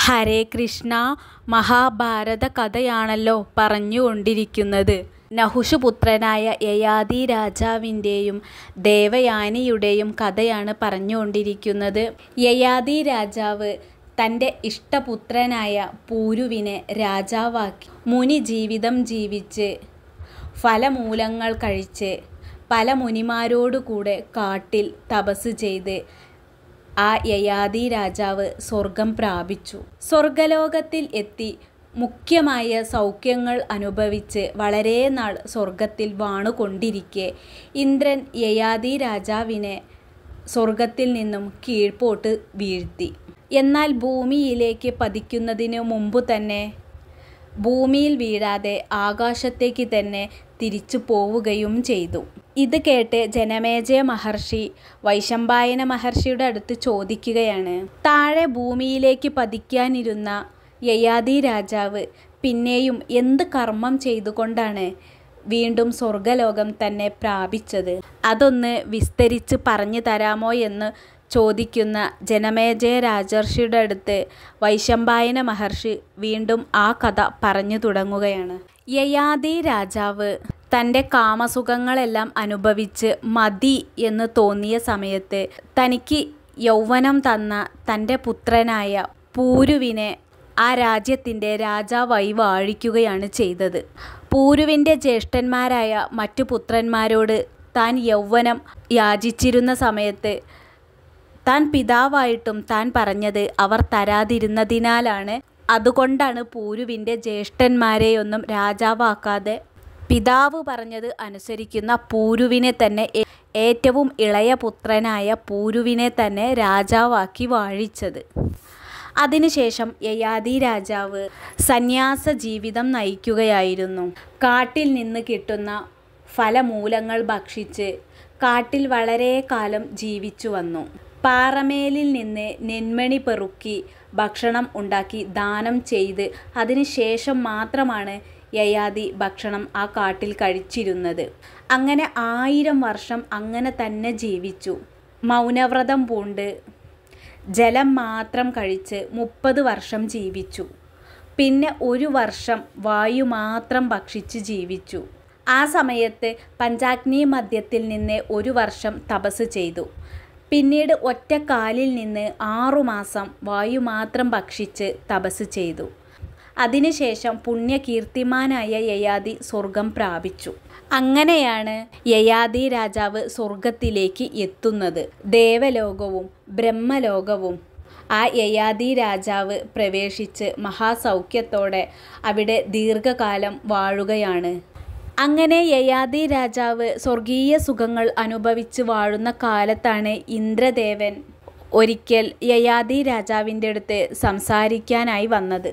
ഹരേ കൃഷ്ണ. മഹാഭാരത കഥയാണല്ലോ പറഞ്ഞുകൊണ്ടിരിക്കുന്നത്. നഹുഷപുത്രനായ യയാതി രാജാവിൻ്റെയും ദേവയാനിയുടെയും കഥയാണ് പറഞ്ഞുകൊണ്ടിരിക്കുന്നത്. യയാതി രാജാവ് തൻ്റെ ഇഷ്ടപുത്രനായ പൂരുവിനെ രാജാവാക്കി മുനി ജീവിതം ജീവിച്ച് ഫലമൂലങ്ങൾ കഴിച്ച് പല മുനിമാരോടുകൂടെ കാട്ടിൽ തപസ് ചെയ്ത് ആ യയാതി രാജാവ് സ്വർഗം പ്രാപിച്ചു. സ്വർഗലോകത്തിൽ എത്തി മുഖ്യമായ സൗഖ്യങ്ങൾ അനുഭവിച്ച് വളരെ നാൾ സ്വർഗത്തിൽ വാണുകൊണ്ടിരിക്കെ ഇന്ദ്രൻ യയാതി രാജാവിനെ സ്വർഗത്തിൽ നിന്നും കീഴ്പോട്ട് വീഴ്ത്തി. എന്നാൽ ഭൂമിയിലേക്ക് പതിക്കുന്നതിന് മുമ്പ് തന്നെ ഭൂമിയിൽ വീഴാതെ ആകാശത്തേക്ക് തന്നെ തിരിച്ചു പോവുകയും ചെയ്തു. ഇത് കേട്ട് ജനമേജയ മഹർഷി വൈശമ്പായന മഹർഷിയുടെ അടുത്ത് ചോദിക്കുകയാണ്, താഴെ ഭൂമിയിലേക്ക് പതിക്കാനിരുന്ന യയാതി രാജാവ് പിന്നെയും എന്ത് കർമ്മം ചെയ്തുകൊണ്ടാണ് വീണ്ടും സ്വർഗലോകം തന്നെ പ്രാപിച്ചത്? അതൊന്ന് വിസ്തരിച്ച് പറഞ്ഞു തരാമോ എന്ന് ചോദിക്കുന്ന ജനമേജയ രാജർഷിയുടെ അടുത്ത് വൈശമ്പായന മഹർഷി വീണ്ടും ആ കഥ പറഞ്ഞു തുടങ്ങുകയാണ്. യയാതി രാജാവ് തൻ്റെ കാമസുഖങ്ങളെല്ലാം അനുഭവിച്ച് മതി എന്ന് തോന്നിയ സമയത്ത് തനിക്ക് യൗവനം തന്ന തൻ്റെ പുത്രനായ പൂരുവിനെ ആ രാജ്യത്തിൻ്റെ രാജാവായി വാഴിക്കുകയാണ് ചെയ്തത്. പൂരുവിൻ്റെ ജ്യേഷ്ഠന്മാരായ മറ്റു പുത്രന്മാരോട് താൻ യൗവനം യാചിച്ചിരുന്ന സമയത്ത് താൻ പിതാവായിട്ടും താൻ പറഞ്ഞത് അവർ തരാതിരുന്നതിനാലാണ്. അതുകൊണ്ടാണ് പൂരുവിൻ്റെ ജ്യേഷ്ഠന്മാരെയൊന്നും രാജാവാക്കാതെ പിതാവ് പറഞ്ഞത് അനുസരിക്കുന്ന പൂരുവിനെ തന്നെ, ഏറ്റവും ഇളയ പുത്രനായ പൂരുവിനെ തന്നെ രാജാവാക്കി വാഴിച്ചത്. അതിനുശേഷം യയാതി രാജാവ് സന്യാസ ജീവിതം നയിക്കുകയായിരുന്നു. കാട്ടിൽ നിന്ന് കിട്ടുന്ന ഫലമൂലങ്ങൾ ഭക്ഷിച്ച് കാട്ടിൽ വളരെ കാലം ജീവിച്ചു വന്നു. പാറമേലിൽ നിന്ന് നെന്മണി പെറുക്കി ഭക്ഷണം ഉണ്ടാക്കി ദാനം ചെയ്ത് അതിനുശേഷം മാത്രമാണ് യയാതി ഭക്ഷണം ആ കാട്ടിൽ കഴിച്ചിരുന്നത്. അങ്ങനെ 1000 വർഷം അങ്ങനെ തന്നെ ജീവിച്ചു. മൗനവ്രതം പൂണ്ട് ജലം മാത്രം കഴിച്ച് 30 വർഷം ജീവിച്ചു. പിന്നെ 1 വർഷം വായു മാത്രം ഭക്ഷിച്ച് ജീവിച്ചു. ആ സമയത്ത് പഞ്ചാഗ്നി മധ്യത്തിൽ നിന്ന് 1 വർഷം തപസ് ചെയ്തു. പിന്നീട് ഒറ്റ കാലിൽ നിന്ന് 6 മാസം വായു മാത്രം ഭക്ഷിച്ച് തപസ് ചെയ്തു. അതിനുശേഷം പുണ്യകീർത്തിമാനായ യയാതി സ്വർഗം പ്രാപിച്ചു. അങ്ങനെയാണ് യയാതി രാജാവ് സ്വർഗത്തിലേക്ക് എത്തുന്നത്. ദേവലോകവും ബ്രഹ്മലോകവും ആ യയാതി രാജാവ് പ്രവേശിച്ച് മഹാസൗഖ്യത്തോടെ അവിടെ ദീർഘകാലം വാഴുകയാണ്. അങ്ങനെ യയാതി രാജാവ് സ്വർഗീയ സുഖങ്ങൾ അനുഭവിച്ച് വാഴുന്ന കാലത്താണ് ഇന്ദ്രദേവൻ ഒരിക്കൽ യയാതി രാജാവിൻ്റെ അടുത്ത് സംസാരിക്കാനായി വന്നത്.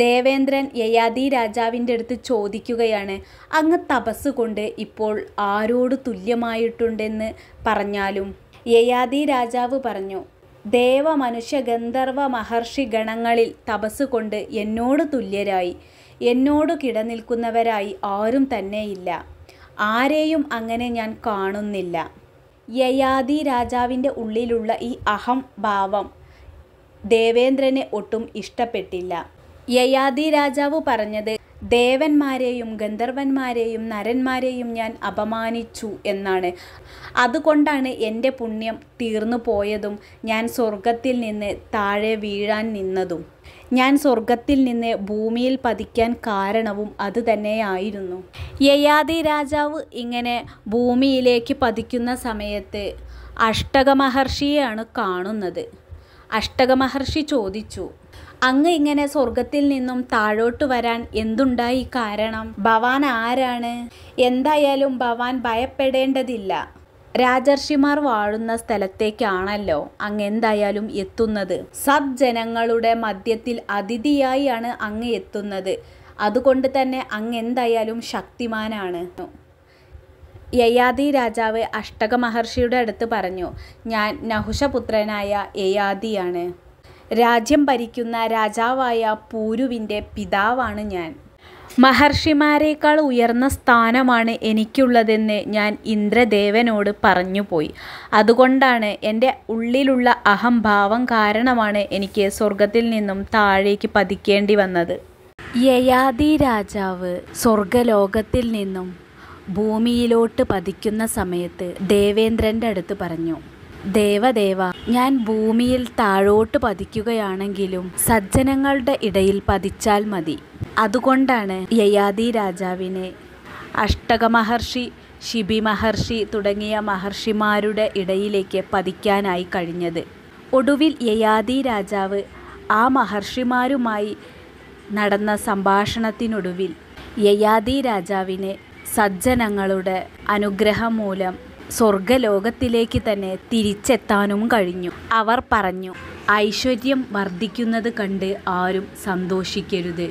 ദേവേന്ദ്രൻ യയാതി രാജാവിൻ്റെ അടുത്ത് ചോദിക്കുകയാണ്, അങ്ങ് തപസ് കൊണ്ട് ഇപ്പോൾ ആരോട് തുല്യമായിട്ടുണ്ടെന്ന് പറഞ്ഞാലും? യയാതി രാജാവ് പറഞ്ഞു, ദേവ മനുഷ്യ ഗന്ധർവ മഹർഷി ഗണങ്ങളിൽ തപസ് കൊണ്ട് എന്നോട് തുല്യരായി എന്നോട് കിടനിൽക്കുന്നവരായി ആരും തന്നെയില്ല. ആരെയും അങ്ങനെ ഞാൻ കാണുന്നില്ല. യയാതി രാജാവിൻ്റെ ഉള്ളിലുള്ള ഈ അഹം ഭാവം ദേവേന്ദ്രനെ ഒട്ടും ഇഷ്ടപ്പെട്ടില്ല. യയാതി രാജാവ് പറഞ്ഞത്, ദേവന്മാരെയും ഗന്ധർവന്മാരെയും നരന്മാരെയും ഞാൻ അപമാനിച്ചു എന്നാണ്. അതുകൊണ്ടാണ് എൻ്റെ പുണ്യം തീർന്നു പോയതും ഞാൻ സ്വർഗത്തിൽ നിന്ന് താഴെ വീഴാൻ നിന്നതും. ഞാൻ സ്വർഗത്തിൽ നിന്ന് ഭൂമിയിൽ പതിക്കാൻ കാരണവും അതുതന്നെയായിരുന്നു. യയാതി രാജാവ് ഇങ്ങനെ ഭൂമിയിലേക്ക് പതിക്കുന്ന സമയത്ത് അഷ്ടകമഹർഷിയെയാണ് കാണുന്നത്. അഷ്ടകമഹർഷി ചോദിച്ചു, അങ്ങ് ഇങ്ങനെ സ്വർഗത്തിൽ നിന്നും താഴോട്ട് വരാൻ എന്തുണ്ടായി കാരണം? ഭവാൻ ആരാണ്? എന്തായാലും ഭവാൻ ഭയപ്പെടേണ്ടതില്ല. രാജർഷിമാർ വാഴുന്ന സ്ഥലത്തേക്കാണല്ലോ അങ്ങ് എന്തായാലും എത്തുന്നത്. സജ്ജനങ്ങളുടെ മധ്യത്തിൽ അതിഥിയായാണ് അങ്ങ് എത്തുന്നത്. അതുകൊണ്ട് തന്നെ അങ്ങ് എന്തായാലും ശക്തിമാനാണ്. യയാതി രാജാവ് അഷ്ടകമഹർഷിയുടെ അടുത്ത് പറഞ്ഞു, ഞാൻ നഹുഷപുത്രനായ യയാതിയാണ്. രാജ്യം ഭരിക്കുന്ന രാജാവായ പൂരുവിൻ്റെ പിതാവാണ് ഞാൻ. മഹർഷിമാരേക്കാൾ ഉയർന്ന സ്ഥാനമാണ് എനിക്കുള്ളതെന്ന് ഞാൻ ഇന്ദ്രദേവനോട് പറഞ്ഞുപോയി. അതുകൊണ്ടാണ് എൻ്റെ ഉള്ളിലുള്ള അഹംഭാവം കാരണമാണ് എനിക്ക് സ്വർഗത്തിൽ നിന്നും താഴേക്ക് പതിക്കേണ്ടി വന്നത്. യയാതി രാജാവ് സ്വർഗലോകത്തിൽ നിന്നും ഭൂമിയിലോട്ട് പതിക്കുന്ന സമയത്ത് ദേവേന്ദ്രൻ്റെ അടുത്ത് പറഞ്ഞു, ദേവദേവ, ഞാൻ ഭൂമിയിൽ താഴോട്ട് പതിക്കുകയാണെങ്കിലും സജ്ജനങ്ങളുടെ ഇടയിൽ പതിച്ചാൽ മതി. അതുകൊണ്ടാണ് യയാതി രാജാവിനെ അഷ്ടക മഹർഷി, ശിബി മഹർഷി തുടങ്ങിയ മഹർഷിമാരുടെ ഇടയിലേക്ക് പതിക്കാനായി കഴിഞ്ഞത്. ഒടുവിൽ യയാതി രാജാവ് ആ മഹർഷിമാരുമായി നടന്ന സംഭാഷണത്തിനൊടുവിൽ യയാതി രാജാവിനെ സജ്ജനങ്ങളുടെ അനുഗ്രഹം മൂലം സ്വർഗലോകത്തിലേക്ക് തന്നെ തിരിച്ചെത്താനും കഴിഞ്ഞു. അവർ പറഞ്ഞു, ഐശ്വര്യം വർദ്ധിക്കുന്നത് കണ്ട് ആരും സന്തോഷിക്കരുത്.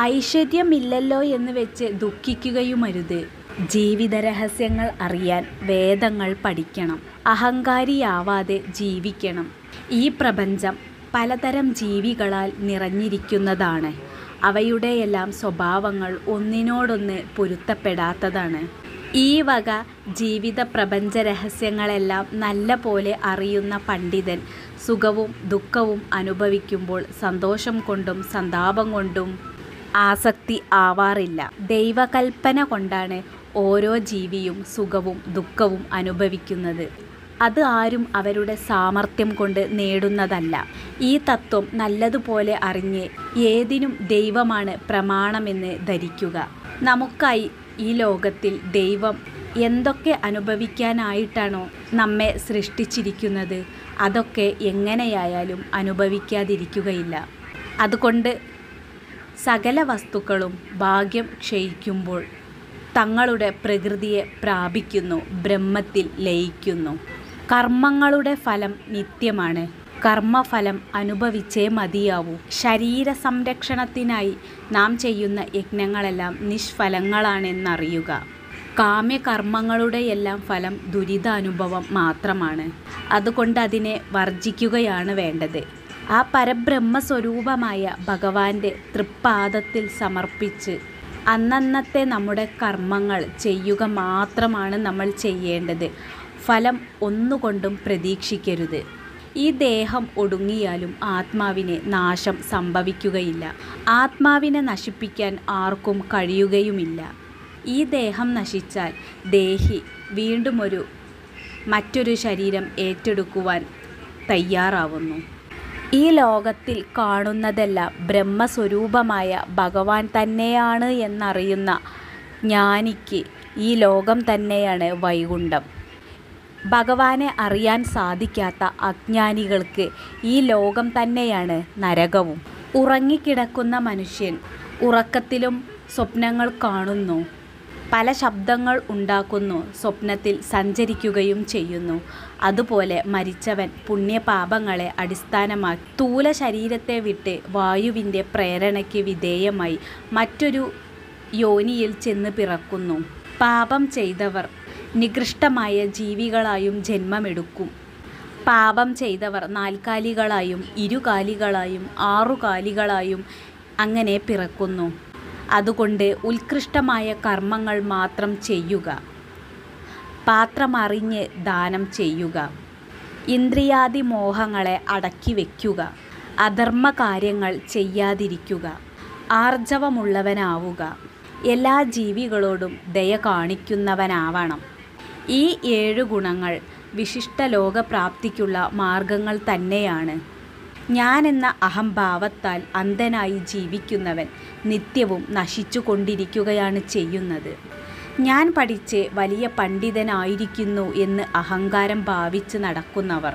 ഐശ്വര്യമില്ലല്ലോ എന്ന് വെച്ച് ദുഃഖിക്കുകയുമരുത്. ജീവിത രഹസ്യങ്ങൾ അറിയാൻ വേദങ്ങൾ പഠിക്കണം. അഹങ്കാരിയാവാതെ ജീവിക്കണം. ഈ പ്രപഞ്ചം പലതരം ജീവികളാൽ നിറഞ്ഞിരിക്കുന്നതാണ്. അവയുടെയെല്ലാം സ്വഭാവങ്ങൾ ഒന്നിനോടൊന്ന് പൊരുത്തപ്പെടാത്തതാണ്. ഈ വക ജീവിത പ്രപഞ്ച രഹസ്യങ്ങളെല്ലാം നല്ല പോലെ അറിയുന്ന പണ്ഡിതൻ സുഖവും ദുഃഖവും അനുഭവിക്കുമ്പോൾ സന്തോഷം കൊണ്ടും സന്താപം കൊണ്ടും ആസക്തി ആവാറില്ല. ദൈവകൽപ്പന കൊണ്ടാണ് ഓരോ ജീവിയും സുഖവും ദുഃഖവും അനുഭവിക്കുന്നത്. അത് ആരും അവരുടെ സാമർഥ്യം കൊണ്ട് നേടുന്നതല്ല. ഈ തത്വം നല്ലതുപോലെ അറിഞ്ഞ് ഏതിനും ദൈവമാണ് പ്രമാണമെന്ന് ധരിക്കുക. നമുക്കായി ഈ ലോകത്തിൽ ദൈവം എന്തൊക്കെ അനുഭവിക്കാനായിട്ടാണോ നമ്മെ സൃഷ്ടിച്ചിരിക്കുന്നത്, അതൊക്കെ എങ്ങനെയായാലും അനുഭവിക്കാതിരിക്കുകയില്ല. അതുകൊണ്ട് സകല വസ്തുക്കളും ഭാഗ്യം ക്ഷയിക്കുമ്പോൾ തങ്ങളുടെ പ്രകൃതിയെ പ്രാപിക്കുന്നു, ബ്രഹ്മത്തിൽ ലയിക്കുന്നു. കർമ്മങ്ങളുടെ ഫലം നിത്യമാണ്. കർമ്മഫലം അനുഭവിച്ചേ മതിയാവൂ. ശരീര സംരക്ഷണത്തിനായി നാം ചെയ്യുന്ന യജ്ഞങ്ങളെല്ലാം നിഷ്ഫലങ്ങളാണെന്നറിയുക. കാമ്യകർമ്മങ്ങളുടെയെല്ലാം ഫലം ദുരിതാനുഭവം മാത്രമാണ്. അതുകൊണ്ട് അതിനെ വർജിക്കുകയാണ് വേണ്ടത്. ആ പരബ്രഹ്മസ്വരൂപമായ ഭഗവാന്റെ തൃപ്പാദത്തിൽ സമർപ്പിച്ച് അന്നന്നത്തെ നമ്മുടെ കർമ്മങ്ങൾ ചെയ്യുക മാത്രമാണ് നമ്മൾ ചെയ്യേണ്ടത്. ഫലം ഒന്നുകൊണ്ടും പ്രതീക്ഷിക്കരുത്. ഈ ദേഹം ഒടുങ്ങിയാലും ആത്മാവിന് നാശം സംഭവിക്കുകയില്ല. ആത്മാവിനെ നശിപ്പിക്കാൻ ആർക്കും കഴിയുകയുമില്ല. ഈ ദേഹം നശിച്ചാൽ ദേഹി വീണ്ടും മറ്റൊരു ശരീരം ഏറ്റെടുക്കുവാൻ തയ്യാറാവുന്നു. ഈ ലോകത്തിൽ കാണുന്നതെല്ലാം ബ്രഹ്മസ്വരൂപമായ ഭഗവാൻ തന്നെയാണ് എന്നറിയുന്ന ജ്ഞാനിക്ക് ഈ ലോകം തന്നെയാണ് വൈകുണ്ഠം. ഭഗവാനെ അറിയാൻ സാധിക്കാത്ത അജ്ഞാനികൾക്ക് ഈ ലോകം തന്നെയാണ് നരകവും. ഉറങ്ങിക്കിടക്കുന്ന മനുഷ്യൻ ഉറക്കത്തിലും സ്വപ്നങ്ങൾ കാണുന്നു, പല ശബ്ദങ്ങൾ ഉണ്ടാക്കുന്നു, സ്വപ്നത്തിൽ സഞ്ചരിക്കുകയും ചെയ്യുന്നു. അതുപോലെ മരിച്ചവൻ പുണ്യപാപങ്ങളെ അടിസ്ഥാനമാക്കി സ്ഥൂല ശരീരത്തെ വിട്ട് വായുവിൻ്റെ പ്രേരണയ്ക്ക് വിധേയമായി മറ്റൊരു യോനിയിൽ ചെന്ന് പിറക്കുന്നു. പാപം ചെയ്തവർ നികൃഷ്ടമായ ജീവികളായും ജന്മമെടുക്കും. പാപം ചെയ്തവർ നാൽക്കാലികളായും ഇരുകാലികളായും ആറുകാലികളായും അങ്ങനെ പിറക്കുന്നു. അതുകൊണ്ട് ഉത്കൃഷ്ടമായ കർമ്മങ്ങൾ മാത്രം ചെയ്യുക. പാത്രമറിഞ്ഞ് ദാനം ചെയ്യുക. ഇന്ദ്രിയാദി മോഹങ്ങളെ അടക്കി വയ്ക്കുക. അധർമ്മ കാര്യങ്ങൾ ചെയ്യാതിരിക്കുക. ആർജവമുള്ളവനാവുക. എല്ലാ ജീവികളോടും ദയ കാണിക്കുന്നവനാവണം. ഈ 7 ഗുണങ്ങൾ വിശിഷ്ട ലോകപ്രാപ്തിക്കുള്ള മാർഗങ്ങൾ തന്നെയാണ്. ഞാനെന്ന അഹംഭാവത്താൽ അന്ധനായി ജീവിക്കുന്നവൻ നിത്യവും നശിച്ചു കൊണ്ടിരിക്കുകയാണ് ചെയ്യുന്നത്. ഞാൻ പഠിച്ച് വലിയ പണ്ഡിതനായിരിക്കുന്നു എന്ന് അഹങ്കാരം ഭാവിച്ച് നടക്കുന്നവർ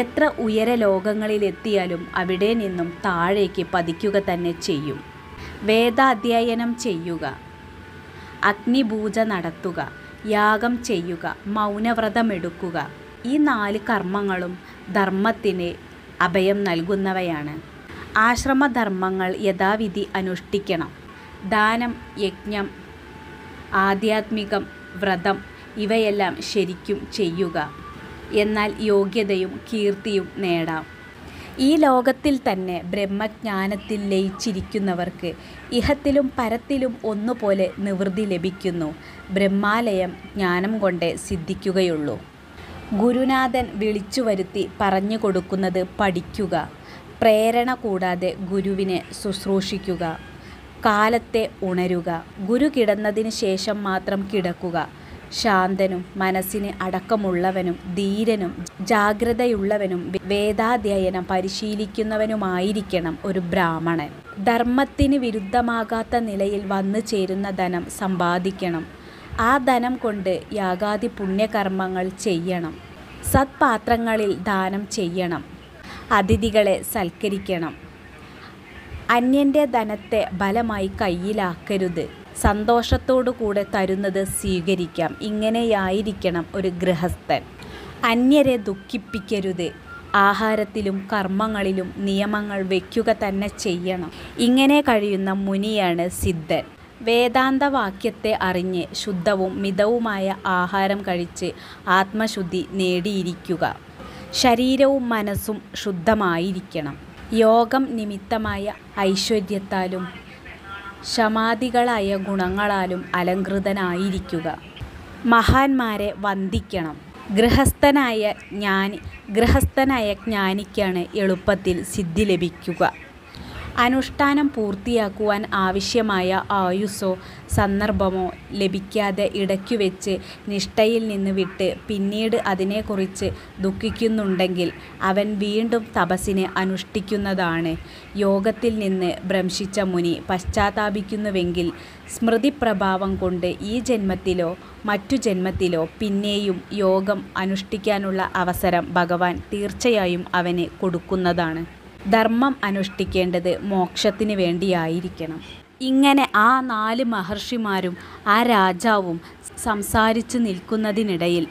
എത്ര ഉയര ലോകങ്ങളിലെത്തിയാലും അവിടെ നിന്നും താഴേക്ക് പതിക്കുക തന്നെ ചെയ്യും. വേദാധ്യയനം ചെയ്യുക, അഗ്നിപൂജ നടത്തുക, യാഗം ചെയ്യുക, മൗനവ്രതമെടുക്കുക. ഈ 4 കർമ്മങ്ങളും ധർമ്മത്തിന് അഭയം നൽകുന്നവയാണ്. ആശ്രമധർമ്മങ്ങൾ യഥാവിധി അനുഷ്ഠിക്കണം. ദാനം, യജ്ഞം, ആധ്യാത്മികം, വ്രതം ഇവയെല്ലാം ശരിക്കും ചെയ്യുക. എന്നാൽ യോഗ്യതയും കീർത്തിയും നേടാം. ഈ ലോകത്തിൽ തന്നെ ബ്രഹ്മജ്ഞാനത്തിൽ ലയിച്ചിരിക്കുന്നവർക്ക് ഇഹത്തിലും പരത്തിലും ഒന്നുപോലെ നിവൃത്തി ലഭിക്കുന്നു. ബ്രഹ്മാലയം ജ്ഞാനം കൊണ്ടേ സിദ്ധിക്കുകയുള്ളൂ. ഗുരുനാഥൻ വിളിച്ചു വരുത്തി പറഞ്ഞു കൊടുക്കുന്നത് പഠിക്കുക. പ്രേരണ കൂടാതെ ഗുരുവിനെ ശുശ്രൂഷിക്കുക. കാലത്തെ ഉണരുക. ഗുരു കിടന്നതിന് ശേഷം മാത്രം കിടക്കുക. ശാന്തനും മനസ്സിന് അടക്കമുള്ളവനും ധീരനും ജാഗ്രതയുള്ളവനും വേദാധ്യയനം പരിശീലിക്കുന്നവനുമായിരിക്കണം ഒരു ബ്രാഹ്മണൻ. ധർമ്മത്തിന് വിരുദ്ധമാകാത്ത നിലയിൽ വന്നു ചേരുന്ന ധനം സമ്പാദിക്കണം. ആ ധനം കൊണ്ട് യാഗാദി പുണ്യകർമ്മങ്ങൾ ചെയ്യണം. സത്പാത്രങ്ങളിൽ ദാനം ചെയ്യണം. അതിഥികളെ സൽക്കരിക്കണം. അന്യൻ്റെ ധനത്തെ ബലമായി കയ്യിലാക്കരുത്. സന്തോഷത്തോടു കൂടെ തരുന്നത് സ്വീകരിക്കാം. ഇങ്ങനെയായിരിക്കണം ഒരു ഗൃഹസ്ഥൻ. അന്യരെ ദുഃഖിപ്പിക്കരുത്. ആഹാരത്തിലും കർമ്മങ്ങളിലും നിയമങ്ങൾ വയ്ക്കുക തന്നെ ചെയ്യണം. ഇങ്ങനെ കഴിയുന്ന മുനിയാണ് സിദ്ധൻ. വേദാന്തവാക്യത്തെ അറിഞ്ഞ് ശുദ്ധവും മിതവുമായ ആഹാരം കഴിച്ച് ആത്മശുദ്ധി നേടിയിരിക്കുക. ശരീരവും മനസ്സും ശുദ്ധമായിരിക്കണം. യോഗം നിമിത്തമായ ഐശ്വര്യത്താലും ശമാധികളായ ഗുണങ്ങളാലും അലങ്കൃതനായിരിക്കുക. മഹാന്മാരെ വന്ദിക്കണം. ഗൃഹസ്ഥനായ ജ്ഞാനിക്കാണ് എളുപ്പത്തിൽ സിദ്ധി ലഭിക്കുക. അനുഷ്ഠാനം പൂർത്തിയാക്കുവാൻ ആവശ്യമായ ആയുസ്സോ സന്ദർഭമോ ലഭിക്കാതെ ഇടയ്ക്കുവെച്ച് നിഷ്ഠയിൽ നിന്ന് വിട്ട് പിന്നീട് അതിനെക്കുറിച്ച് ദുഃഖിക്കുന്നുണ്ടെങ്കിൽ അവൻ വീണ്ടും തപസ്സിനെ അനുഷ്ഠിക്കുന്നതാണ്. യോഗത്തിൽ നിന്ന് ഭ്രംശിച്ച മുനി പശ്ചാത്താപിക്കുന്നുവെങ്കിൽ സ്മൃതിപ്രഭാവം കൊണ്ട് ഈ ജന്മത്തിലോ മറ്റു ജന്മത്തിലോ പിന്നെയും യോഗം അനുഷ്ഠിക്കാനുള്ള അവസരം ഭഗവാൻ തീർച്ചയായും അവന് കൊടുക്കുന്നതാണ്. ധർമ്മം അനുഷ്ഠിക്കേണ്ടത് മോക്ഷത്തിന് വേണ്ടിയായിരിക്കണം. ഇങ്ങനെ ആ 4 മഹർഷിമാരും ആ രാജാവും സംസാരിച്ചു നിൽക്കുന്നതിനിടയിൽ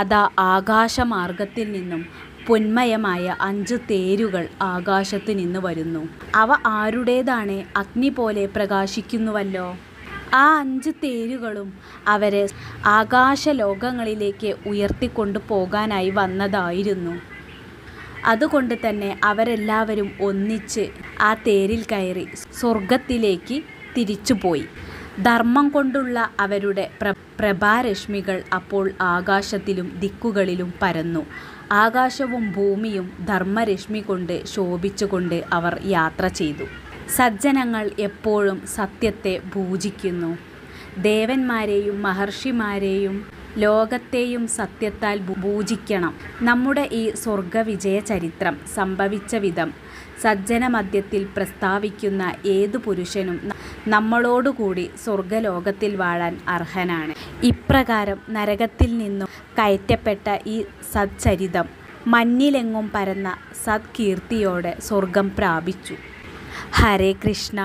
അതാ ആകാശമാർഗത്തിൽ നിന്നും പൊന്മയമായ 5 തേരുകൾ ആകാശത്ത് നിന്ന് വരുന്നു. അവ ആരുടേതാണ്? അഗ്നി പോലെ പ്രകാശിക്കുന്നുവല്ലോ. ആ 5 തേരുകളും അവരെ ആകാശലോകങ്ങളിലേക്ക് ഉയർത്തിക്കൊണ്ടു പോകാനായി വന്നതായിരുന്നു. അതുകൊണ്ട് തന്നെ അവരെല്ലാവരും ഒന്നിച്ച് ആ തേരിൽ കയറി സ്വർഗത്തിലേക്ക് തിരിച്ചുപോയി. ധർമ്മം കൊണ്ടുള്ള അവരുടെ പ്രഭാരശ്മികൾ അപ്പോൾ ആകാശത്തിലും ദിക്കുകളിലും പരന്നു. ആകാശവും ഭൂമിയും ധർമ്മരശ്മി കൊണ്ട് ശോഭിച്ചുകൊണ്ട് അവർ യാത്ര ചെയ്തു. സജ്ജനങ്ങൾ എപ്പോഴും സത്യത്തെ പൂജിക്കുന്നു. ദേവന്മാരെയും മഹർഷിമാരെയും ലോകത്തെയും സത്യത്താൽ പൂജിക്കണം. നമ്മുടെ ഈ സ്വർഗവിജയ ചരിത്രം സംഭവിച്ച വിധം സജ്ജനമധ്യത്തിൽ പ്രസ്താവിക്കുന്ന ഏതു പുരുഷനും നമ്മളോടുകൂടി സ്വർഗലോകത്തിൽ വാഴാൻ അർഹനാണ്. ഇപ്രകാരം നരകത്തിൽ നിന്നും കയറ്റപ്പെട്ട ഈ സച്ചരിതം മഞ്ഞിലെങ്ങും പരന്ന സത്കീർത്തിയോടെ സ്വർഗം പ്രാപിച്ചു. ഹരേ കൃഷ്ണ.